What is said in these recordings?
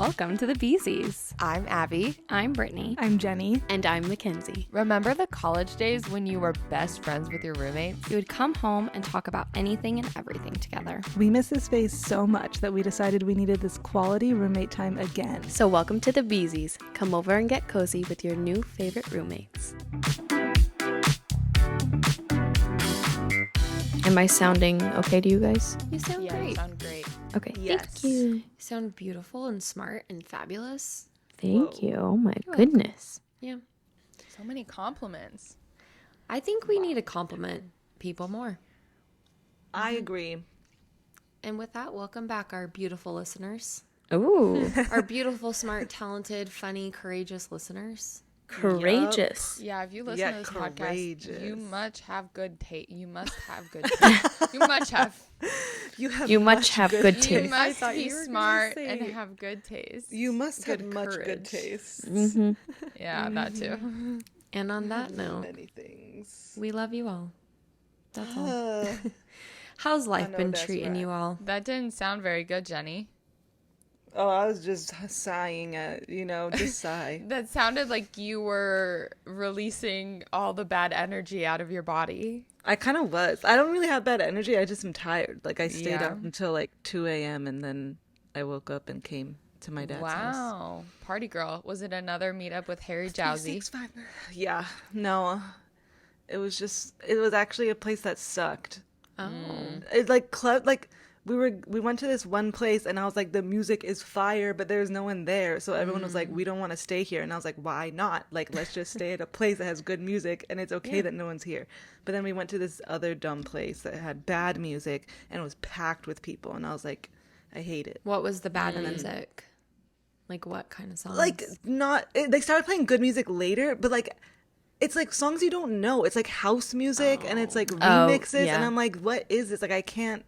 welcome to the Beezies. I'm Abby. I'm Brittany. I'm Jenny. And I'm Mackenzie. Remember the college days when you were best friends with your roommates? We would come home and talk about anything and everything together. We miss this phase so much that we decided we needed this quality roommate time again. So welcome to the Beezies. Come over and get cozy with your new favorite roommates. Am I sounding okay to you guys? You sound great. You sound great. Okay. Yes. Thank you. You sound beautiful and smart and fabulous. Thank you. Oh my goodness. Yeah. So many compliments. I think we need to compliment people more. I agree. And with that, welcome back, our beautiful listeners. Ooh. Our beautiful, smart, talented, funny, courageous listeners. Courageous. Yeah, if you listen to this podcast, you must have good taste. You must have good taste. You must have good taste. You must be smart and have good taste. You must have Good much courage. good taste. Mm-hmm. Yeah, that too. And on that note, Many things. we love you all. That's all. How's life been treating you all? That didn't sound very good, Jenny. Oh, I was just sighing just sigh. That sounded like you were releasing all the bad energy out of your body. I kind of was. I don't really have bad energy. I just am tired. Like, I stayed Yeah. up until like 2 a.m. and then I woke up and came to my dad's house. Wow. Party girl. Was it another meetup with Harry Jowsey? 6-5. Yeah. No. It was actually a place that sucked. Oh. It we went to this one place and I was like, the music is fire, but there's no one there. So everyone was like, we don't want to stay here. And I was like, why not? Like, let's just stay at a place that has good music and it's okay that no one's here. But then we went to this other dumb place that had bad music and it was packed with people. And I was like, I hate it. What was the bad music? Like what kind of songs? Like, they started playing good music later, but like, it's like songs you don't know. It's like house music and it's like remixes. yeah. And I'm like, what is this? Like, I can't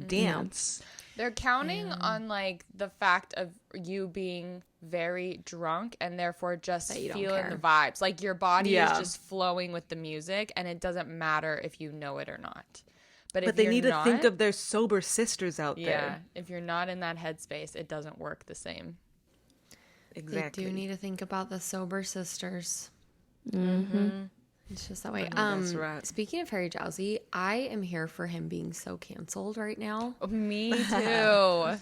dance. They're counting on like the fact of you being very drunk and therefore just That you don't feeling care. the vibes. Like your body is Yeah. just flowing with the music and it doesn't matter if you know it or not. But if But they you're need not, to think of their sober sisters out yeah, there. if you're not in that headspace, it doesn't work the same. Exactly. They do need to think about the sober sisters. Mm-hmm. It's just that way. That's right. Speaking of Harry Jowsey, I am here for him being so canceled right now. Me too.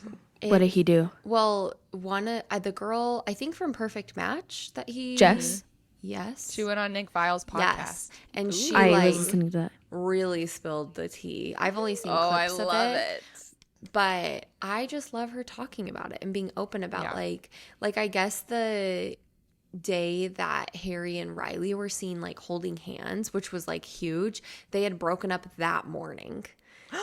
What did he do? Well, the girl, I think from Perfect Match that he... Jess? Yes. She went on Nick Vile's podcast. Yes. And she I was listening to that. really spilled the tea. I've only seen Oh, I clips of love it. it. But I just love her talking about it and being open about like I guess the day that Harry and Riley were seen like holding hands, which was like huge, they had broken up that morning.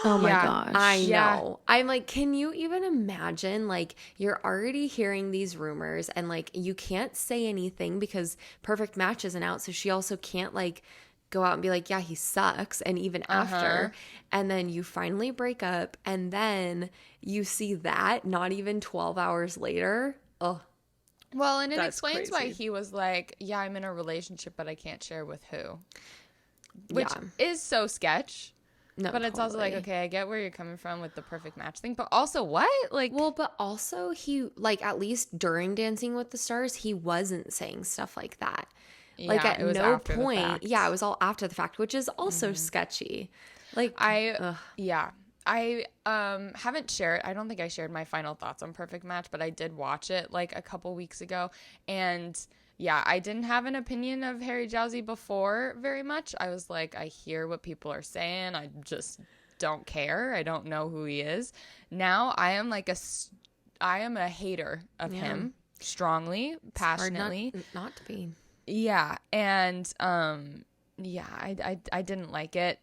Oh my Yeah. gosh. I know. I'm like, can you even imagine? Like, you're already hearing these rumors and like you can't say anything because Perfect Match isn't out, so she also can't like go out and be like, yeah, he sucks. And even after, and then you finally break up, and then you see that not even 12 hours later. Oh, Well, and it That's explains why crazy. he was like, yeah, I'm in a relationship, but I can't share with who. Which yeah. is so sketch. No, But it's also like, totally. okay, I get where you're coming from with the Perfect Match thing. But also, what? Like, Well, but also he, like, at least during Dancing with the Stars, he wasn't saying stuff like that. Like, yeah, at it was no after the point. fact. Yeah, it was all after the fact, which is also sketchy. Like, I haven't shared, I don't think I shared my final thoughts on Perfect Match, but I did watch it like a couple weeks ago. And yeah, I didn't have an opinion of Harry Jowsey before very much. I was like, I hear what people are saying. I just don't care. I don't know who he is. Now I am a hater of him strongly, passionately. hard not to be. Yeah, and I didn't like it.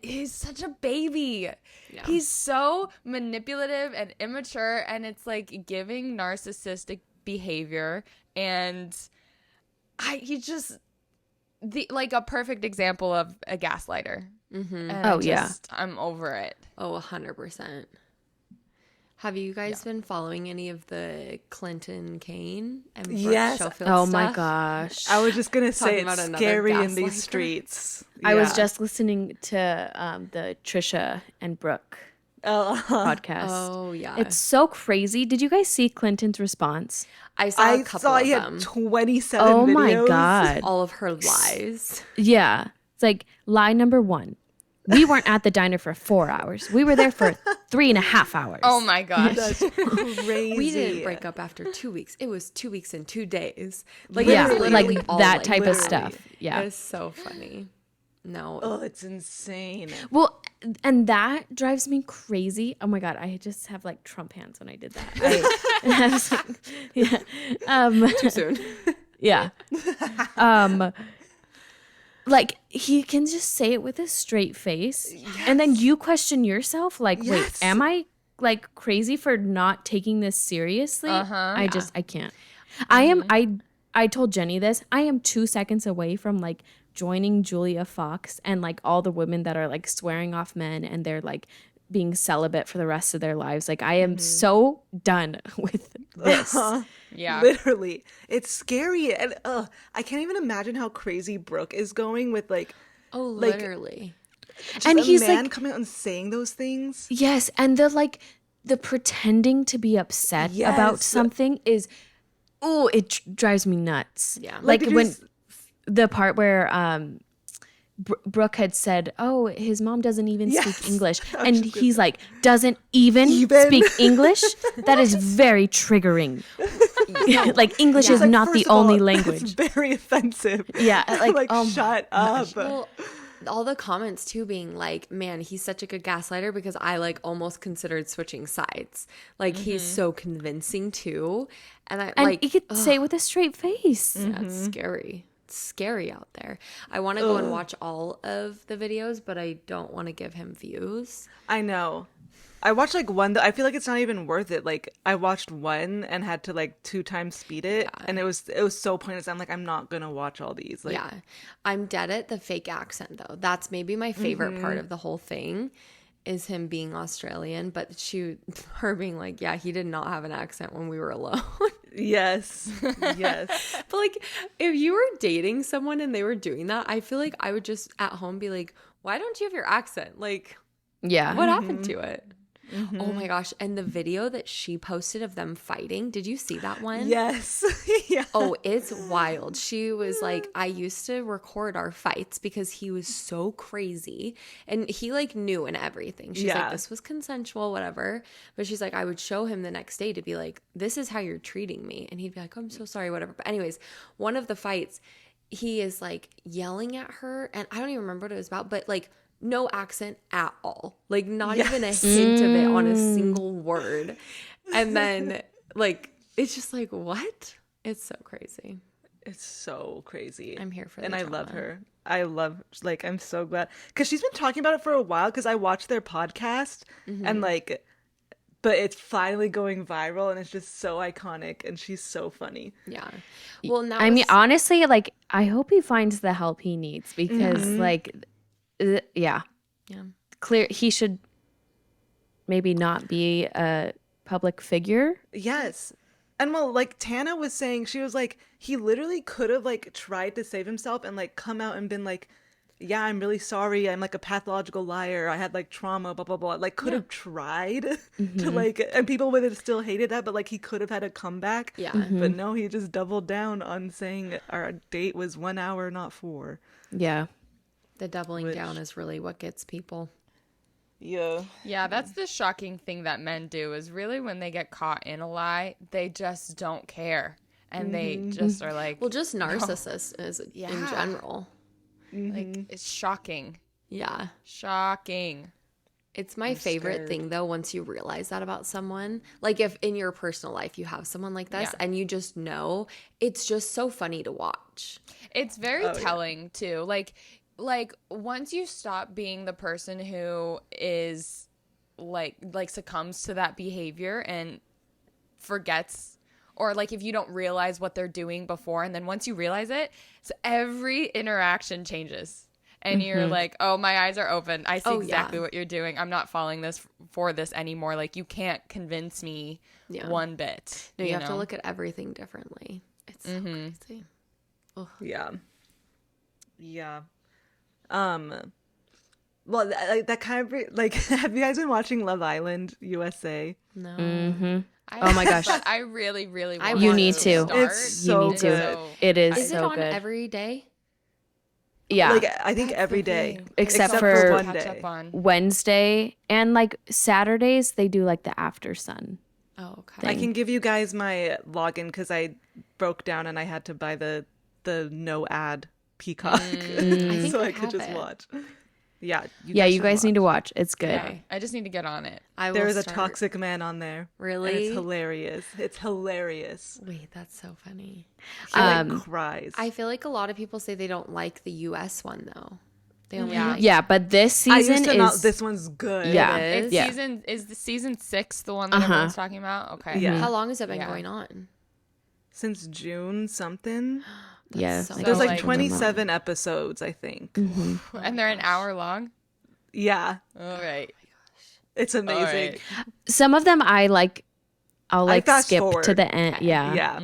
He's such a baby. Yeah. He's so manipulative and immature, and it's like giving narcissistic behavior, and he's just like a perfect example of a gaslighter. Mm-hmm. And I'm over it. Oh, 100%. Have you guys been following any of the Clinton Kane and Brooke Yes. Schofield Oh stuff? my gosh. I was just gonna say Talking about it's another scary in gaslighter. these streets. I was Yeah. just listening to the Trisha and Brooke podcast. Oh, yeah. It's so crazy. Did you guys see Clinton's response? I saw a I couple saw of he had them. 27 Oh videos. my God. All of her lies. Yeah. It's like lie number 1. We weren't at the diner for 4 hours. We were there for 3.5 hours. Oh my gosh. That's crazy. We didn't break up after 2 weeks. It was 2 weeks and 2 days. Like, Yeah, it was like literally all that like type of literally. stuff. Yeah. It's so funny. No. Oh, it's insane. Well, and that drives me crazy. Oh my God, I just have like Trump hands when I did that. I was like, yeah. Too soon. Yeah. Like he can just say it with a straight face. And then you question yourself like, Yes. wait, am I like crazy for not taking this seriously? I can't. I told Jenny this. I am 2 seconds away from like joining Julia Fox and like all the women that are like swearing off men and they're like being celibate for the rest of their lives. Like I am so done with this. Yeah. Literally. It's scary. And I can't even imagine how crazy Brooke is going with like Oh, literally. just And a he's, man like- coming out and saying those things. Yes, and the pretending to be upset about Yes. something is, it drives me nuts. Yeah. like did you when s- the part where Brooke had said, "Oh, his mom doesn't even Yes. speak English," I was and just gonna he's like, "Doesn't even Even? speak English." That is very triggering. Like English is Like, not first the of all, only It's language. very offensive. Yeah, like, oh my shut up. Well, all the comments too being like, man, he's such a good gaslighter because I like almost considered switching sides. Like he's so convincing too. And I And like he could say it with a straight face. yeah, it's scary. It's scary out there. I want to go and watch all of the videos, but I don't want to give him views. I know. I watched like one. I feel like it's not even worth it. Like I watched one and had to like 2 times speed it, and it was so pointless. I'm like, I'm not gonna watch all these. Like, Yeah. I'm dead at the fake accent though. That's maybe my favorite part of the whole thing is him being Australian, but her being like, yeah, he did not have an accent when we were alone. yes, yes. But like if you were dating someone and they were doing that, I feel like I would just at home be like, why don't you have your accent? Like Yeah. what happened to it? Oh my gosh. And the video that she posted of them fighting, did you see that one? Yes. Yeah. Oh, it's wild. She was like, I used to record our fights because he was so crazy. And he like knew and everything. She's Yeah. like, this was consensual, whatever. But she's like, I would show him the next day to be like, this is how you're treating me. And he'd be like, I'm so sorry, whatever. But anyways, one of the fights, he is like yelling at her. And I don't even remember what it was about, but like no accent at all. Like not even a hint of it on a single word. And then like, it's just like, what? It's so crazy. It's so crazy. I'm here for the and I love drama. her. I love, like, I'm so glad. Because she's been talking about it for a while because I watched their podcast and, like, but it's finally going viral and it's just so iconic and she's so funny. Yeah. Well, now I mean, honestly, like, I hope he finds the help he needs because, Mm-hmm. like, yeah, yeah. clear. He should maybe not be a public figure. Yes. And well, like Tana was saying, she was like, he literally could have like tried to save himself and like come out and been like, yeah, I'm really sorry. I'm like a pathological liar. I had like trauma, blah, blah, blah. Like could have tried to like, and people would have still hated that, but like he could have had a comeback. Yeah. But no, he just doubled down on saying our date was 1 hour, not 4. Yeah. The doubling down is really what gets people. Yeah. Yeah, that's the shocking thing that men do is really when they get caught in a lie, they just don't care. And they just are like, Well, just narcissists is in Yeah. general. like it's shocking. Yeah. Shocking. It's my favorite scared. thing though, once you realize that about someone. Like if in your personal life you have someone like this Yeah. and you just know, it's just so funny to watch. It's very telling too. Like once you stop being the person who is like succumbs to that behavior and forgets, or like if you don't realize what they're doing before, and then once you realize it, so every interaction changes. And you're like, oh, my eyes are open. I see Oh, exactly yeah. what you're doing. I'm not falling for this anymore. Like, you can't convince me Yeah. one bit. No, you have to know? look at everything differently. It's so crazy. Yeah. Yeah. Well, like that kind of like. Have you guys been watching Love Island USA? No. Oh my gosh. But I really, really want You want need to. start. It's so You need to. good. It is Is it so on good. every day? Yeah. Like I think That's every the day, thing. Except for for one Catch day. up on. Wednesday and like Saturdays, they do like the after sun. Oh, okay. I can give you guys my login because I broke down and I had to buy the no ad Peacock, I think so I I could have just it. watch. Yeah, You should guys need to watch. It's good. Okay. I just need to get on it. I will There is a start. toxic man on there. Really? And it's hilarious. It's hilarious. Wait, that's so funny. She like cries. I feel like a lot of people say they don't like the US one though. They only Yeah. like Yeah, but this I season used to not. is This one's good. Yeah. It It's is? is the season 6 the one that everyone's talking about? Okay. Yeah. How long has it been Yeah. going on? Since June something. yeah. so like There's So, like like- 27 episodes, I think. And they're an hour long? Yeah, All right. it's amazing. right. some of them I'll like fast skip forward. to the end. Yeah. Yeah,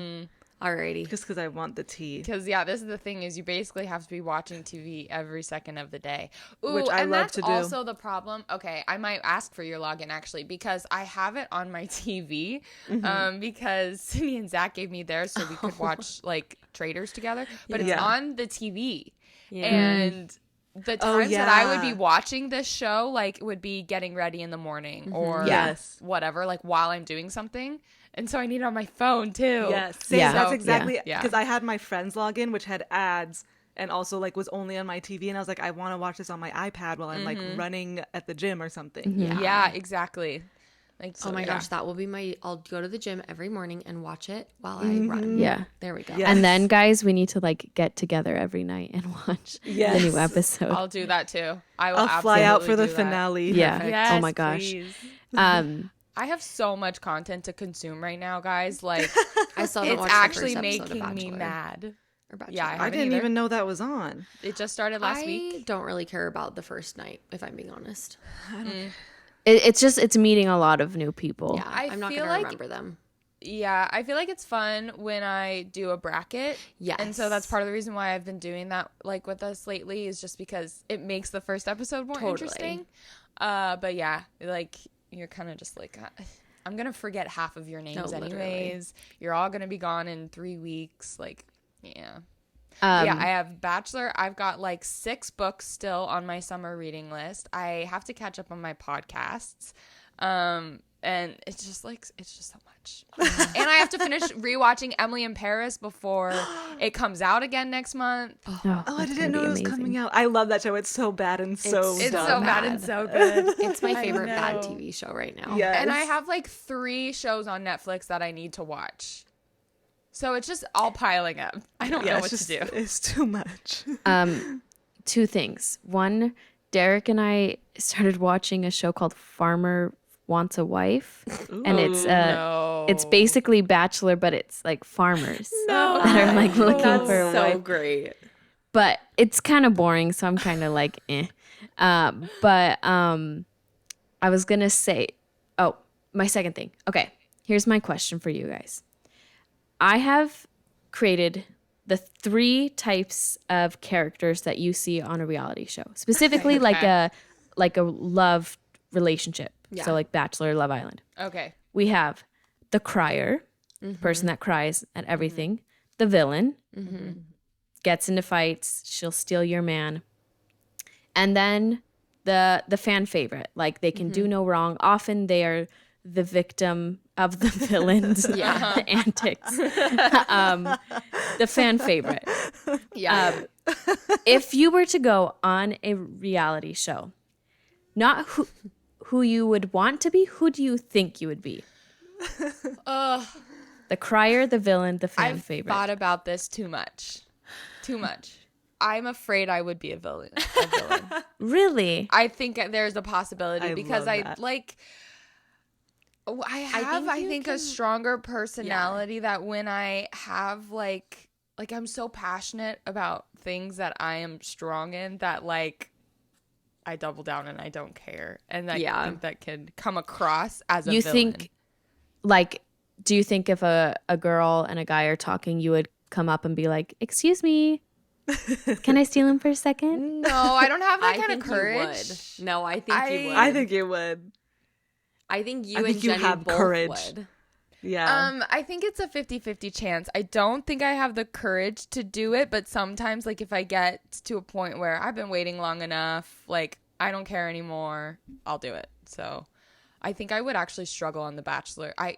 Alrighty. just because I want the tea. Because this is the thing is you basically have to be watching TV every second of the day. Ooh, Which I and love that's to do. also the problem. Okay, I might ask for your login actually because I have it on my TV because Cindy and Zach gave me theirs so we could watch like traders together. But it's Yeah. on the TV. And the times that I would be yeah. watching this show like would be getting ready in the morning or Yes. whatever, like while I'm doing something. And so I need it on my phone too. Yes, same. Yeah. That's So- exactly Yeah. because I had my friend's login, which had ads, and also like was only on my TV, and I was like, I want to watch this on my iPad while I'm like running at the gym or something. Yeah, exactly. Like, Oh my yeah. gosh, that will be I'll go to the gym every morning and watch it while I run. Yeah. There we go. Yeah. And then guys, we need to like get together every night and watch Yes. the new episode. I'll do that too. I will I'll fly out for the absolutely do that. finale. Yeah. Perfect. Yes, Oh my gosh. please. Um I have so much content to consume right now, guys. Like, I still haven't it's watched actually the first episode of making me Bachelor. mad. Or Bachelor. Yeah, I I haven't didn't either. even know that was on. It just started last I week. don't really care about the first night, if I'm being honest. it's meeting a lot of new people. Yeah, I I'm not feel gonna like- remember them. Yeah, I feel like it's fun when I do a bracket. Yes. And so that's part of the reason why I've been doing that like with us lately is just because it makes the first episode more Totally. interesting. But yeah, like you're kind of just like I'm going to forget half of your names literally. anyways. You're all going to be gone in 3 weeks. Like, yeah. Um, Yeah, I have Bachelor. I've got like 6 books still on my summer reading list. I have to catch up on my podcasts. And it's just so much. And I have to finish rewatching Emily in Paris before it comes out again next month. Oh, that's I didn't gonna know be it was amazing. coming out. I love that show. It's so bad and so It's dumb. so bad and so good. It's my I favorite bad know. TV show right now. Yes. And I have like 3 shows on Netflix that I need to watch. So it's just all piling up. I don't know Yeah, what it's to do. It's too much. 2 things. One, Derek and I started watching a show called Farmer Wants a Wife, and it's basically Bachelor, but it's like farmers that are like looking for a wife. great. But it's kind of boring, so I'm kind of like, eh. But I was gonna say, oh, my second thing. Okay, here's my question for you guys. I have created the 3 types of characters that you see on a reality show, specifically like a love relationship. Yeah. So like Bachelor, Love Island. Okay. We have the crier, person that cries at everything. The villain, gets into fights, she'll steal your man. And then the fan favorite, like they can do no wrong. Often they are the victim of the villain's antics. The fan favorite. Yeah. If you were to go on a reality show, not who you would want to be, who do you think you would be? The crier, the villain, the fan I've favorite. thought about this too much. Too much. I'm afraid I would be a villain. Really? I think there's a possibility I because love I that. like I think a stronger personality that when I have like I'm so passionate about things that I am strong in that like I double down and I don't care. And I think that can come across as a You villain. think, like, do you think if a girl and a guy are talking, you would come up and be like, excuse me, Can I steal him for a second? No, I don't have that I kind think of you courage. would. No, I think you would. I think you would. I think you I think and you Jenny have both courage. would. Yeah. I think it's a 50-50 chance. I don't think I have the courage to do it, but sometimes, like, if I get to a point where I've been waiting long enough, like, I don't care anymore, I'll do it. So I think I would actually struggle on The Bachelor. I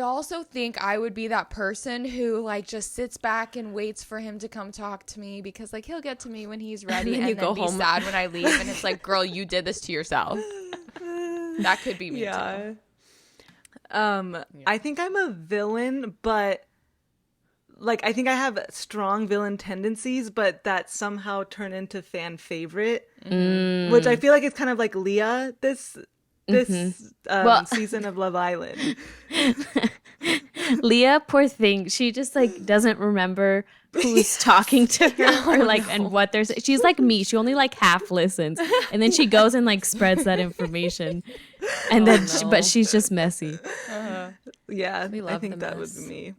also think I would be that person who, like, just sits back and waits for him to come talk to me because, like, he'll get to me when he's ready then and you then go be home. sad when I leave. And it's like, girl, you did this to yourself. That could be me, too. I think I'm a villain, but like I think I have strong villain tendencies, but that somehow turn into fan favorite, which I feel like it's kind of like Leah this season of Love Island. Leah, poor thing, she just like doesn't remember who's talking to her or like and what they're saying. She's like me, she only like half listens and then she goes and like spreads that information and then but she's just messy. Yeah, We love I think the that mess. would be me.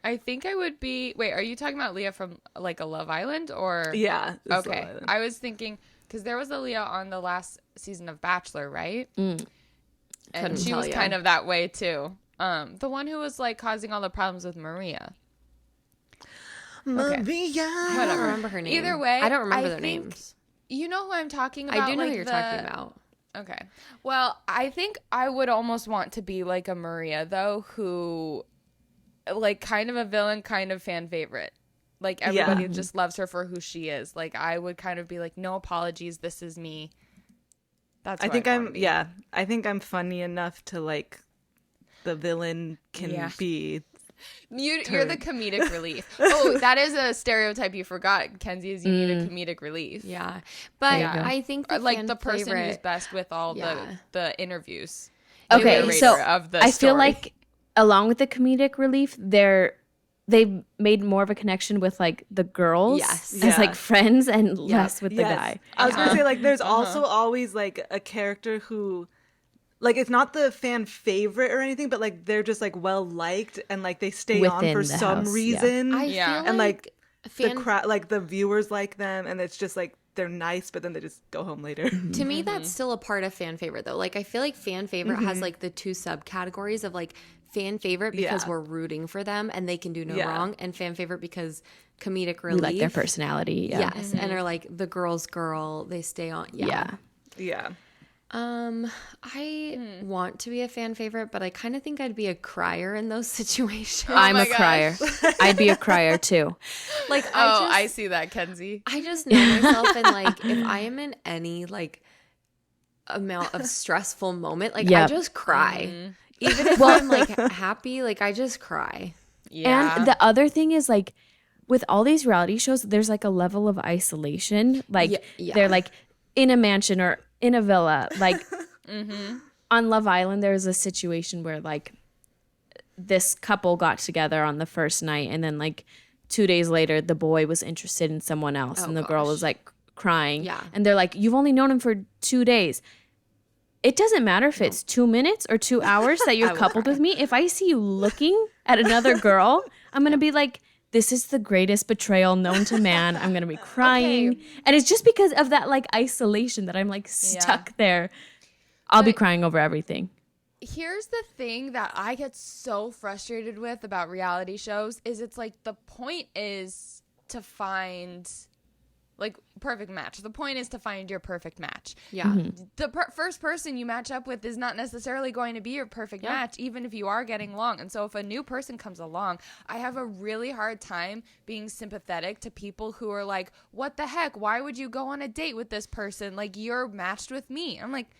I think I would be. Wait, are you talking about Leah from like a Love Island or? Yeah. it's Love Okay, Island. I was thinking because there was a Leah on the last season of Bachelor, right? And Couldn't she tell was ya. kind of that way too. The one who was like causing all the problems with Maria. Maria. I don't remember her name. Either way, I don't remember I their think- names. You know who I'm talking about? I do know like who you're the- talking about. Okay. Well, I think I would almost want to be like a Maria, though, who, like, kind of a villain, kind of fan favorite. Like, everybody just loves her for who she is. Like, I would kind of be like, no apologies, this is me. That's I who think I'd wanna be. I think I'm funny enough to like the villain can be. You're the comedic relief. Oh, that is a stereotype you forgot, Kenzie, is you need a comedic relief. Yeah, but Yeah. I think Or, like fan the person favorite, who's best with all Yeah. the interviews. Okay, The so narrator of the I feel story. like along with the comedic relief, they've made more of a connection with like the girls Yes. as Yeah. like friends and less with the Yes. guy. I was gonna say like there's also always like a character who like it's not the fan favorite or anything, but like they're just like well liked and like they stay on Within for the some house, yeah. reason. I Yeah. feel and like fan, the crowd, like the viewers like them, and it's just like they're nice, but then they just go home later. to me that's still a part of fan favorite though. Like I feel like fan favorite has like the two subcategories of like fan favorite because Yeah. we're rooting for them and they can do no Yeah. wrong, and fan favorite because comedic We relief. like their personality. Yeah. Yes, and are like the girl's girl. They stay on. Yeah. Yeah. I want to be a fan favorite, but I kind of think I'd be a crier in those situations. I'm my a crier. I'd be a crier too. Like I see that, Kenzie. I just know myself, and like if I am in any like amount of stressful moment, like I Yep. just cry. Even if I'm like happy, like I just cry. Yeah. And the other thing is like with all these reality shows, there's like a level of isolation. Like Yeah. they're like in a mansion or in a villa. Like on Love Island, there was a situation where like this couple got together on the first night, and then like 2 days later, the boy was interested in someone else, and the girl was like crying. Yeah. And they're like, "You've only known him for 2 days." It doesn't matter if it's 2 minutes or 2 hours that you're will coupled with me. If I see you looking at another girl, I'm going to be like, this is the greatest betrayal known to man. I'm going to be crying. Okay. And it's just because of that like isolation that I'm like stuck there. I'll be crying over everything. Here's the thing that I get so frustrated with about reality shows is it's like the point is to find like perfect match. The point is to find your perfect match. Yeah. The first person you match up with is not necessarily going to be your perfect match, even if you are getting along. And so if a new person comes along, I have a really hard time being sympathetic to people who are like, what the heck? Why would you go on a date with this person? Like, you're matched with me. I'm like,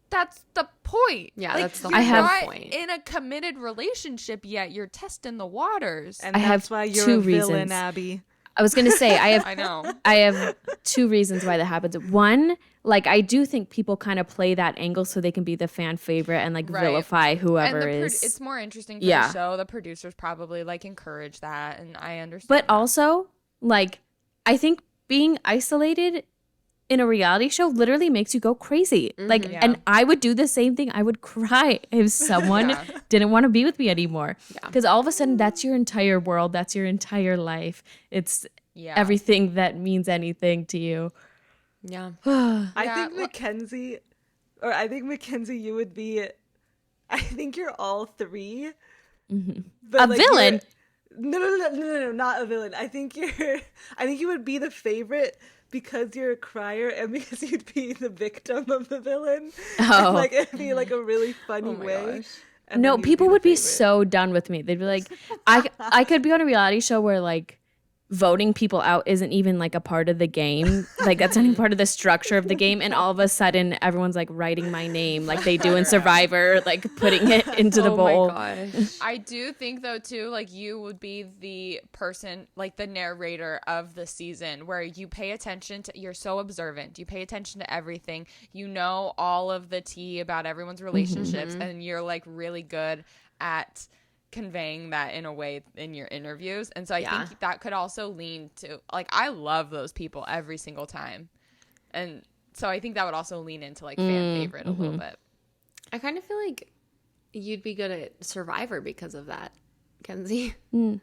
that's the point. Yeah, like, that's the you're whole not point. in a committed relationship yet. You're testing the waters. And I that's have why you're two a villain, reasons. Abby. I was going to say, I know. I have 2 reasons why that happens. One, like I do think people kind of play that angle so they can be the fan favorite and like Right. vilify whoever And is. it's more interesting for Yeah. the show. The producers probably like encourage that, and I understand. But that. also, like, I think being isolated in a reality show literally makes you go crazy. Like, Yeah. and I would do the same thing. I would cry if someone didn't want to be with me anymore. Because all of a sudden, that's your entire world. That's your entire life. It's everything that means anything to you. Yeah. I think Mackenzie, you would be, I think you're all three. But A villain? No, not a villain. I think you would be the favorite because you're a crier and because you'd be the victim of the villain. Oh. And, like, it'd be like a really funny my way. gosh. And No, then you'd people the would be favorite. so done with me. They'd be like, I could be on a reality show where like voting people out isn't even like a part of the game. Like that's not even part of the structure of the game. And all of a sudden everyone's like writing my name like they do in Survivor, like putting it into the bowl. Oh my gosh. I do think though too, like you would be the person, like the narrator of the season, where you pay attention to, you're so observant, you pay attention to everything, you know all of the tea about everyone's relationships, and you're like really good at conveying that in a way in your interviews. And so I think that could also lean to, like, I love those people every single time, and so I think that would also lean into like fan favorite a little bit. I kind of feel like you'd be good at Survivor because of that, Kenzie. No.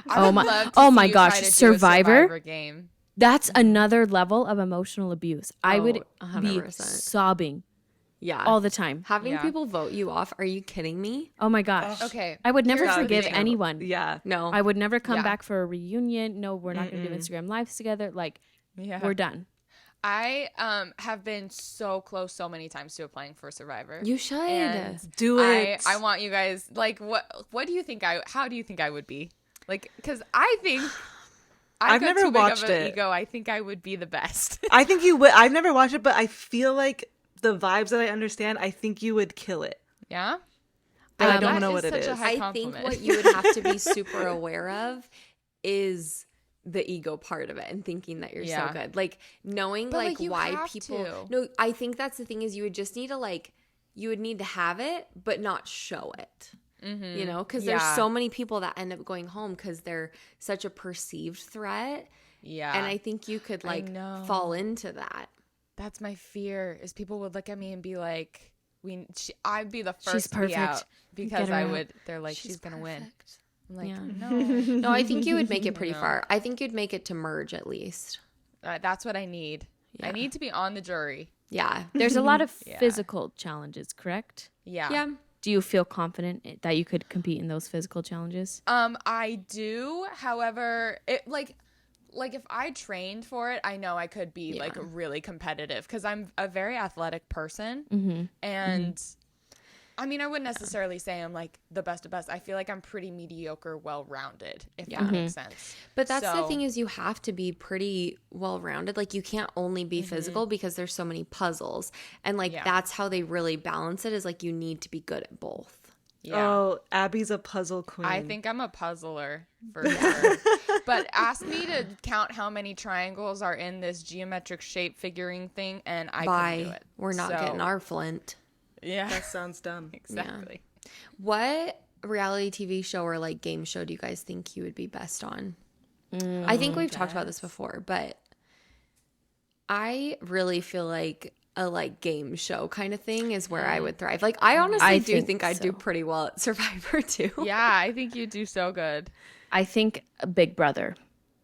I would love to Oh see my you gosh, try to do a Survivor game. That's another level of emotional abuse. I would be 100%. sobbing Yeah. all the time. Having Yeah. people vote you off, are you kidding me? Oh my gosh. Okay. I would never Here's the forgive thing. anyone. Yeah. No. I would never come Yeah. back for a reunion. No, we're not going to do Instagram lives together. Like, Yeah. we're done. I have been so close so many times to applying for Survivor. You should. And Do it. I want you guys, like, what do you think how do you think I would be? Like, because I think I've got never too big watched of an it. ego. I think I would be the best. I think you would. I've never watched it, but I feel like the vibes that I understand, I think you would kill it. Yeah? But I That don't know is what it such a is. high I think compliment. what you would have to be super aware of is the ego part of it and thinking that you're Yeah. so good. Like knowing But, like like, you why have people to. No, I think that's the thing is you would just need to like you would need to have it but not show it. You know, because there's Yeah. so many people that end up going home because they're such a perceived threat. Yeah. And I think you could like know. fall into that. That's my fear, is people would look at me and be like, I'd be the first She's to be out perfect. because Get her I out. would, they're like, she's going to win. perfect. I'm like, Yeah. no. No, I think you would make it pretty No. far. I think you'd make it to merge at least. That's what I need. I Yeah. need to be on the jury. Yeah. There's a lot of Yeah. physical challenges, correct? Yeah. Yeah. Do you feel confident that you could compete in those physical challenges? I do. However, it like if I trained for it, I know I could be like really competitive because I'm a very athletic person. And I mean, I wouldn't necessarily say I'm like the best of best. I feel like I'm pretty mediocre, well-rounded, if that makes sense. But that's the So- thing is you have to be pretty well-rounded. Like you can't only be physical because there's so many puzzles. And like Yeah. that's how they really balance it is like you need to be good at both. Yeah. Oh, Abby's a puzzle queen. I think I'm a puzzler for sure. But ask me to count how many triangles are in this geometric shape figuring thing, and I couldn't do Bye. it. We're not So, getting our Flint. Yeah. that sounds dumb. Exactly. What reality TV show or like game show do you guys think you would be best on? I think we've talked about this before, but I really feel like a like game show kind of thing is where I would thrive. Like I honestly I do think I'd do so. pretty well at Survivor too. Yeah, I think you do so good. I think Big Brother.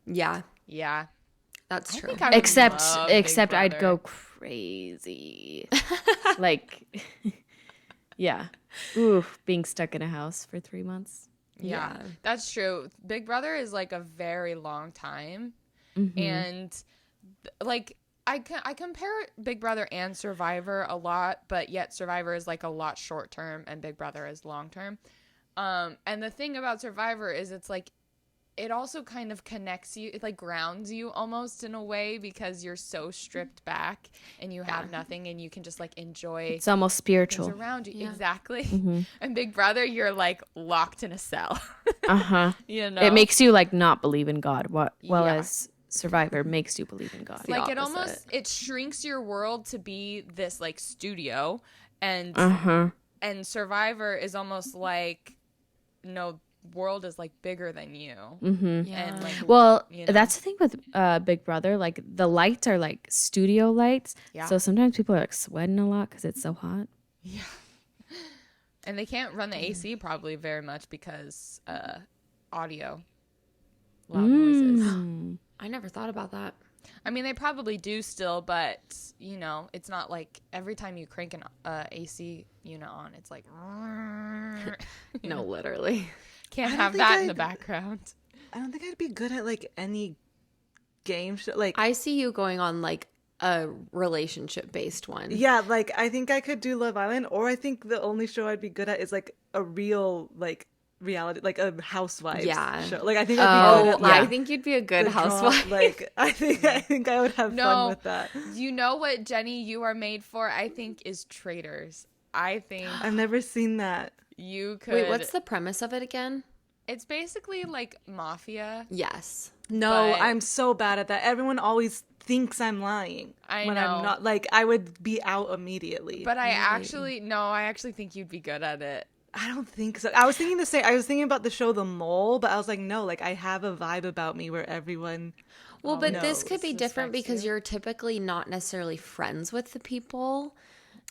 Yeah, Yeah. that's true. think I would Except love Big I'd Brother. go crazy. Like, yeah. Ooh, being stuck in a house for 3 months. Yeah, that's true. Big Brother is like a very long time. And like I compare Big Brother and Survivor a lot, but yet Survivor is like a lot short term and Big Brother is long term. And the thing about Survivor is it's like it also kind of connects you, it like grounds you almost in a way because you're so stripped back and you have nothing and you can just like enjoy It's almost things spiritual. around you. Exactly. And Big Brother, you're like locked in a cell. Uh-huh. You know? It makes you like not believe in God. Well, Yeah. as Survivor makes you believe in God. the like it opposite. almost it shrinks your world to be this like studio and Uh-huh. and Survivor is almost like no world is like bigger than you. Yeah. And like, Well, you know. that's the thing with Big Brother. Like the lights are like studio lights, Yeah. so sometimes people are like sweating a lot because it's so hot. Yeah. And they can't run the AC probably very much because audio, loud noises. I never thought about that. I mean, they probably do still, but you know, it's not like every time you crank an AC unit on, it's like No, literally. can't I don't have think that in the I'd- background. I don't think I'd be good at like any game show. Like, I see you going on like a relationship based one. yeah, like I think I could do Love Island, or I think the only show I'd be good at is like a real like reality, like a housewives show. Like I think I'd be good at I think you'd be a good the housewife. Like I think I would have fun with that. You know what, Jenny, you are made for, I think, is Traitors. I think I've never seen that. you could. Wait, what's the premise of it again? It's basically like mafia. Yes. No, But- I'm so bad at that. Everyone always thinks I'm lying I when know. I'm not. Like I would be out immediately. But I actually think you'd be good at it. I don't think so. I was thinking the same. I was thinking about the show The Mole, but I was like, no, like I have a vibe about me where everyone. Well, but this could be knows, different suspects because you. you're typically not necessarily friends with the people.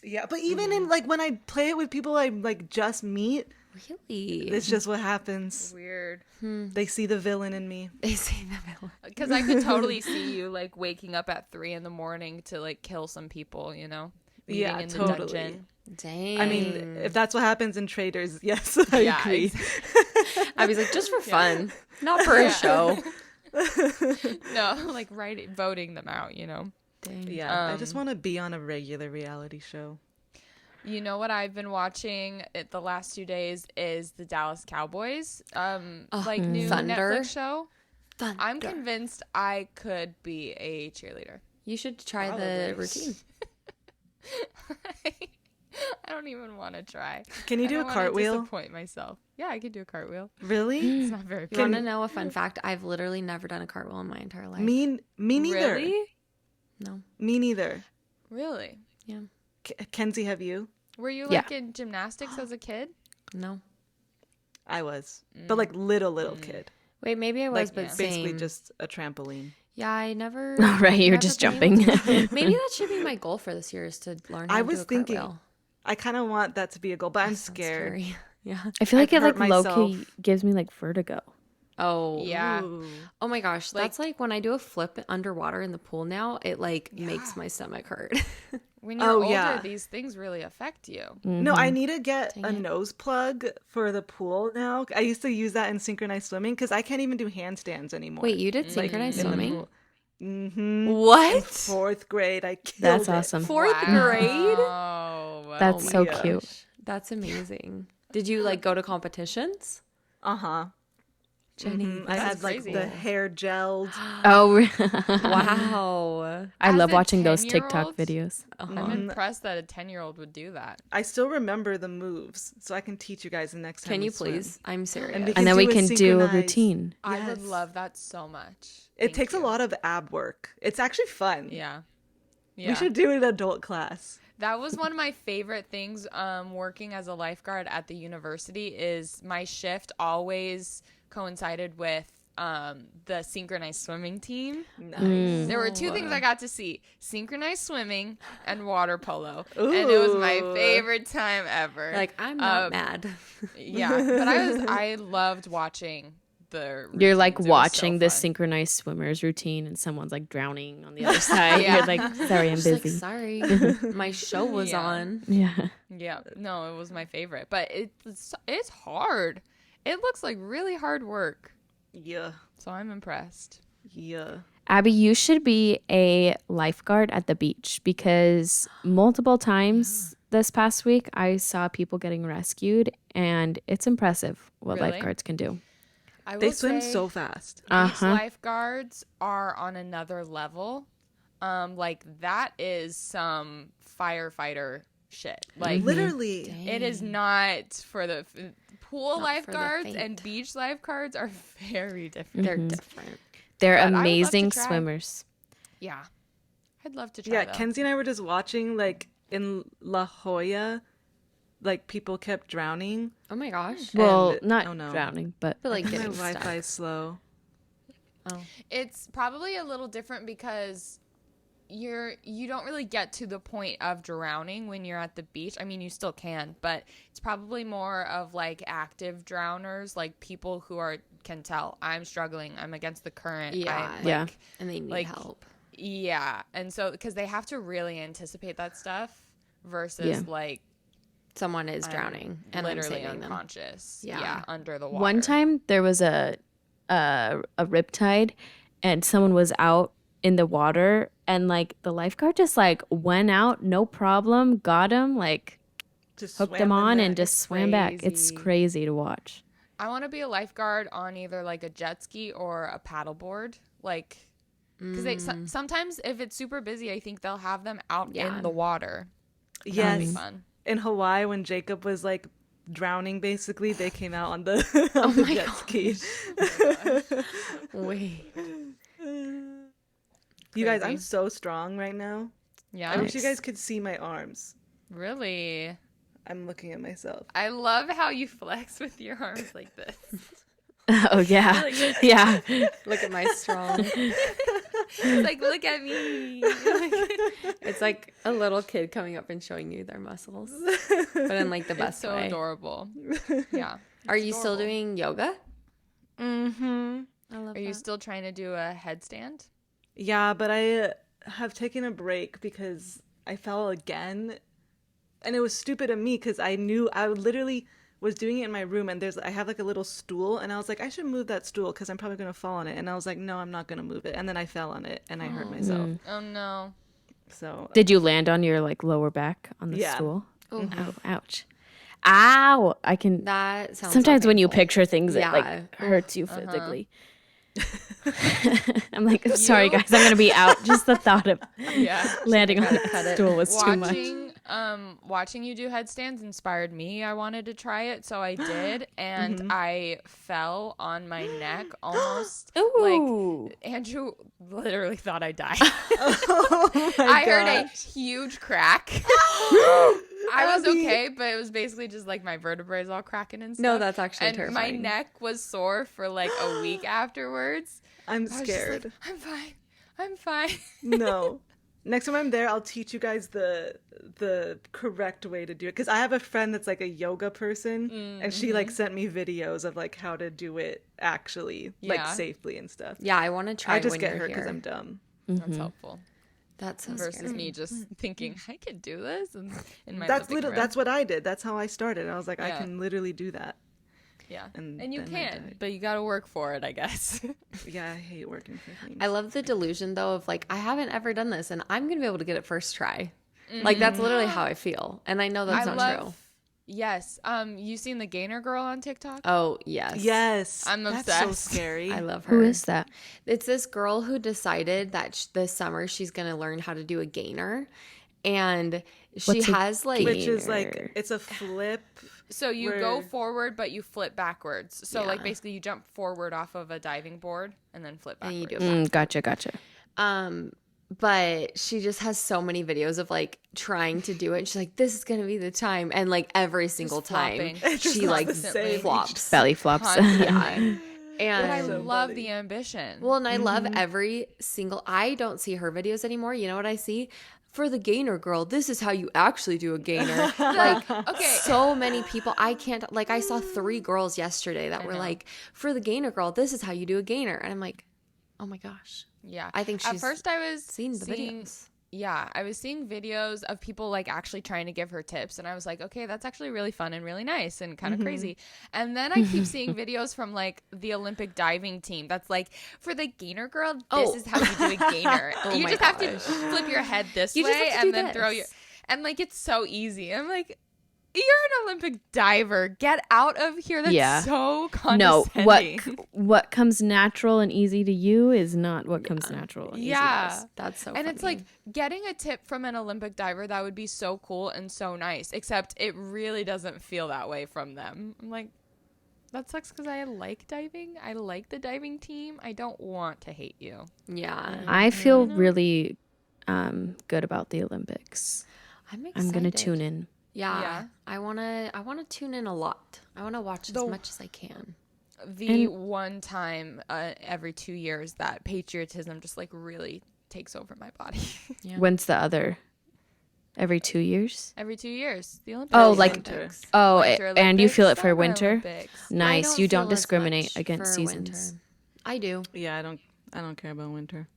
Yeah, but even in like when I play it with people I like just meet, Really? it's just what happens. Weird. They see the villain in me. They say that. Because I could totally see you like waking up at 3 a.m. to like kill some people, you know? Meeting Yeah, in the totally. dungeon. Dang. I mean, if that's what happens in Traders, yes, I Yeah, agree. I was like, just for fun, not for a show. No, like voting them out, you know? Dang. Yeah, I just want to be on a regular reality show. You know what I've been watching the last 2 days is the Dallas Cowboys, like new Thunder. Netflix show. Thunder. I'm convinced I could be a cheerleader. You should try the routine. I don't even want to try. Can you I do a don't wanna cartwheel? Disappoint myself. Yeah, I could do a cartwheel. Really? It's not very You fun. want to know a fun fact? I've literally never done a cartwheel in my entire life. Me neither. Really? No. Me neither. Really? Yeah. Kenzie, have you? Were you Yeah. like in gymnastics as a kid? No. I was, but like little kid. Wait, maybe I was, Like but basically same. just a trampoline. Yeah, I never. All right, you're never just been jumping. able to. Maybe that should be my goal for this year is to learn how I to was do a thinking, cartwheel. I kind of want that to be a goal, but I'm Sounds scared. scary. Yeah. I feel like I've it like hurt low-key myself. gives me like vertigo. Oh. Yeah. Ooh. Oh my gosh. That's like when I do a flip underwater in the pool now, it like makes my stomach hurt. When you're Oh, older, yeah. these things really affect you. No, I need to get Dang a it. nose plug for the pool now. I used to use that in synchronized swimming because I can't even do handstands anymore. Wait, you did synchronized in the swimming? pool. Mm-hmm. What? 4th grade, I killed That's it. awesome. Fourth grade? Oh, That's Oh so my cute. gosh. That's amazing. Did you like go to competitions? Uh-huh. Jenny. I had crazy. like the hair gelled. Oh, Wow. I As love a watching those TikTok 10-year-old? videos. I'm impressed that a 10-year-old would do that. I still remember the moves, so I can teach you guys the next time. Can we you swim. please? I'm serious. And we And then we do a can do a synchronized- routine. I would Yes. love that so much. It Thank takes you. a lot of ab work. It's actually fun. Yeah. We should do an adult class. That was one of my favorite things working as a lifeguard at the university is my shift always coincided with the synchronized swimming team. Nice. There were two things I got to see: synchronized swimming and water polo, and it was my Ooh. favorite time ever. Like, I'm not mad. Yeah, but I loved watching the. You're like routines. It was watching so the fun. synchronized swimmers routine, and someone's like drowning on the other side. Yeah. You're like, sorry, I'm Just like, busy. sorry. My show was Yeah. on. Yeah. Yeah, no, it was my favorite, but it's hard. It looks like really hard work, Yeah. so I'm impressed. Yeah. Abby, you should be a lifeguard at the beach because multiple times this past week I saw people getting rescued, and it's impressive what Really? lifeguards can do. I They will swim say so fast. Beach Uh-huh. lifeguards are on another level. Like that is some firefighter shit. Like Literally. it is not for the pool Not for the lifeguards faint. and beach lifeguards are very different. They're different. They're But I would love to amazing try. swimmers. Yeah, I'd love to try. Yeah, though. Kenzie and I were just watching like in La Jolla, like people kept drowning. Oh my gosh. Well, And- not oh, no. drowning, but But like My getting Wi-Fi stuck. is slow. Oh. It's probably a little different because you don't really get to the point of drowning when you're at the beach. I mean, you still can, but it's probably more of like active drowners, like people who can tell I'm struggling, I'm against the current. Yeah. Yeah. And they need like, help. Yeah. And so because they have to really anticipate that stuff versus like Someone is drowning and I'm literally saving them. unconscious. Yeah. Yeah, under the water. one time there was a riptide and someone was out in the water and like the lifeguard just like went out, no problem, got him, like Just hooked swam him on back. and just swam back. It's crazy. crazy to watch. I want to be a lifeguard on either like a jet ski or a paddleboard. Like, because sometimes if it's super busy, I think they'll have them out Yeah. in the water. That'd be Yes. fun. In Hawaii, when Jacob was like drowning, basically, they came out on the, on the jet ski. Wait. You guys, I'm Crazy. so strong right now. Yeah. I wish you guys could see my arms. Really. I'm looking at myself. I love how you flex with your arms like this. Oh yeah. Yeah. Look at my strong. It's like, look at me. It's like a little kid coming up and showing you their muscles, but in like the It's best so way. adorable. Yeah. Are you still doing yoga? Mm-hmm. I love Are you still trying to do a headstand? Yeah, but I have taken a break because I fell again. And it was stupid of me because I knew I literally was doing it in my room and I have like a little stool and I was like, I should move that stool because I'm probably going to fall on it. And I was like, no, I'm not going to move it. And then I fell on it and I hurt myself. Oh, no. So Did you land on your like lower back on the Yeah. stool? Oh, Oh, ouch. Ow. I can that sounds. sometimes so when you painful. picture things it Yeah. like hurts you physically. I'm like, I'm sorry guys, I'm gonna be out. Just the thought of Yeah. landing on cut that it. stool was too much. Watching you do headstands inspired me. I wanted to try it, so I did, and I fell on my neck almost. Ooh. Like Andrew literally thought I died. oh my I heard a gosh. huge crack. I was okay, but it was basically just like my vertebrae all cracking and stuff. No, that's actually and terrifying. my neck was sore for like a week afterwards. I'm I was just scared. like, I'm fine. I'm fine. No. Next time I'm there, I'll teach you guys the correct way to do it. Because I have a friend that's like a yoga person, and she like sent me videos of like how to do it actually, like Yeah. safely and stuff. Yeah, I want to try. I just when get you're hurt because here. I'm dumb. That's helpful. That's so Versus scary. me just thinking I could do this in my That's living room. That's what I did. That's how I started. I was like, I Yeah. can literally do that. Yeah. And And you then I can, died. but you got to work for it, I guess. Yeah, I hate working for things. I love the delusion though of like I haven't ever done this and I'm gonna be able to get it first try. Like that's literally how I feel, and I know that's I not true. love. Yes. You seen the Gainer girl on TikTok? Oh yes, Yes, I'm That's so obsessed. scary. I love her. Who is that? It's this girl who decided that this summer she's gonna learn how to do a gainer, and she What's a has like Which is Gainer. like it's a flip. So you go Where- forward, but you flip backwards. So like Yeah. basically you jump forward off of a diving board and then flip and backwards. you do it. Gotcha. But she just has so many videos of like trying to do it. And she's like, "This is gonna be the time," and like every single time flopping. she like Constantly. flops. Belly flops. Constantly. Yeah, But I and love funny. the ambition. well, and I love every single. I don't see her videos anymore. You know what I see? For the gainer girl, this is how you actually do a gainer. Like, Okay. so many people. I can't. Like, I saw 3 girls yesterday that were like, "For the gainer girl, this is how you do a gainer," and I'm like, "Oh my gosh!" Yeah. I think At she's first I was Seen the seeing, videos. Yeah, I was seeing videos of people like actually trying to give her tips, and I was like, okay, that's actually really fun and really nice and kind of crazy. And then I keep seeing videos from like the Olympic diving team that's like, for the gainer girl, this Oh. is how you do a gainer. Oh you my just have to gosh. flip your head this You just way have to do and then throw this. your, and like it's so easy. I'm like, you're an Olympic diver. Get out of here. That's Yeah. so No, condescending. what comes natural and easy to you is not what comes natural and easy to Yeah. us. That's so. And it's funny. like getting a tip from an Olympic diver, that would be so cool and so nice, except it really doesn't feel that way from them. I'm like, that sucks because I like diving. I like the diving team. I don't want to hate you. yeah, I feel really good about the Olympics. I'm excited. I'm gonna tune in. Yeah. I wanna tune in a lot. I wanna watch as much as I can. The one time every 2 years that patriotism just like really takes over my body. Yeah. When's the other? Every 2 years? Every 2 years, the Olympics. Oh, like Winter. Winter and you feel it Olympics, for summer winter? Olympics. I Nice. You don't feel as discriminate much against for seasons. winter. I do. Yeah, I don't care about winter.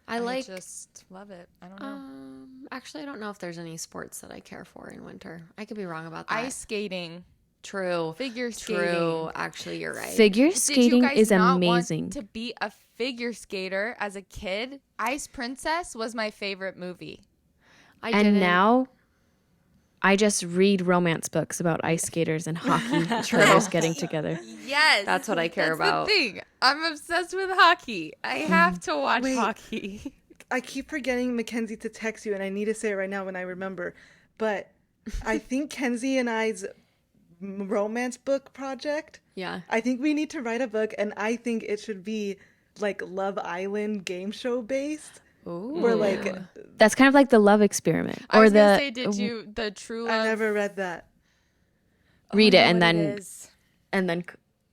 I like. just love it. I don't know. Actually, I don't know if there's any sports that I care for in winter. I could be wrong about that. Ice skating, True. figure skating. True. Actually, you're right. Figure Did you skating guys is not amazing. want to be a figure skater as a kid? Ice Princess was my favorite movie. I And didn't. now I just read romance books about ice skaters and hockey players getting together. Yes, That's what I care that's about. The thing. I'm obsessed with hockey. I have to watch Wait. hockey. I keep forgetting Mackenzie to text you, and I need to say it right now when I remember. But I think Kenzie and I's romance book project. Yeah. I think we need to write a book, and I think it should be like Love Island game show based. Ooh. Where like That's kind of like the love experiment. I Or was gonna the say, did you the True Love? I never read that. read I it know and what then is. and then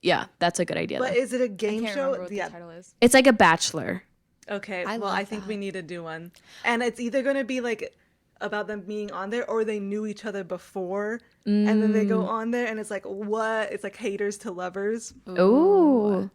yeah, that's a good idea. But though. is it a I game can't show? remember what Yeah. the title is. It's like a bachelor. Okay. I Well, love I think that. we need to do one, and it's either going to be like about them being on there, or they knew each other before, and then they go on there, and it's like what? It's like haters to lovers. Ooh.